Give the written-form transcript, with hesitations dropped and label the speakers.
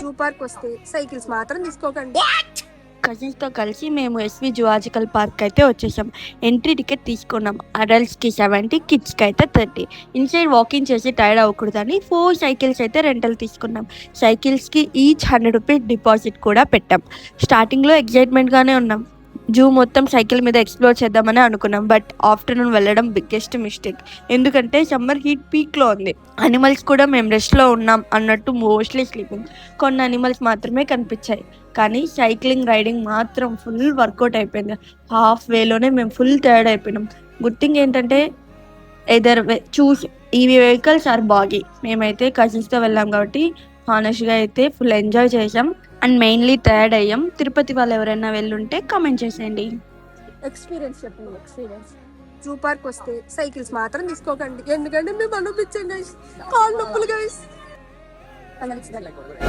Speaker 1: Zoo park వస్తే cycles మాత్రం తీసుకోకండి.
Speaker 2: కజిన్స్తో కలిసి మేము ఎస్వి జువాజికల్ పార్క్ అయితే వచ్చేసాం. ఎంట్రీ టికెట్ తీసుకున్నాం. అడల్ట్స్కి 70, కిడ్స్కి అయితే 30. ఇన్సైడ్ వాకింగ్ చేసి టైర్డ్ అవ్వకూడదని 4 సైకిల్స్ అయితే రెంటల్ తీసుకున్నాం. సైకిల్స్కి ఈచ్ 100 రూపీస్ డిపాజిట్ కూడా పెట్టాం. స్టార్టింగ్లో ఎగ్జైట్మెంట్గానే ఉన్నాం. జూ మొత్తం సైకిల్ మీద ఎక్స్ప్లోర్ చేద్దామని అనుకున్నాం. బట్ ఆఫ్టర్నూన్ వెళ్ళడం బిగ్గెస్ట్ మిస్టేక్. ఎందుకంటే సమ్మర్ హీట్ పీక్లో ఉంది. అనిమల్స్ కూడా మేము రెస్ట్లో ఉన్నాం అన్నట్టు మోస్ట్లీ స్లీపింగ్. కొన్ని అనిమల్స్ మాత్రమే కనిపించాయి. కానీ సైక్లింగ్ రైడింగ్ మాత్రం ఫుల్ వర్కౌట్ అయిపోయింది. హాఫ్ వేలోనే మేము ఫుల్ టైర్డ్ అయిపోయినాం. గుడ్ థింగ్ ఏంటంటే చూసి ఈ వెహికల్స్ ఆర్ బాగీ. మేమైతే కజిన్స్తో వెళ్ళాం కాబట్టి హానెస్ట్గా అయితే ఫుల్ ఎంజాయ్ చేసాం అండ్ మెయిన్లీ టైర్డ్ అయ్యాం. తిరుపతి వాళ్ళు ఎవరైనా వెళ్ళుంటే కామెంట్ చేసేయండి.
Speaker 1: ఎక్స్పీరియన్స్ చెప్పండి. ఎక్స్పీరియన్స్ జూ పార్క్ వస్తే సైకిల్స్ మాత్రం తీసుకోకండి. ఎందుకంటే మేము అనిపించండి, కాళ్ళు నొప్పులు గైస్.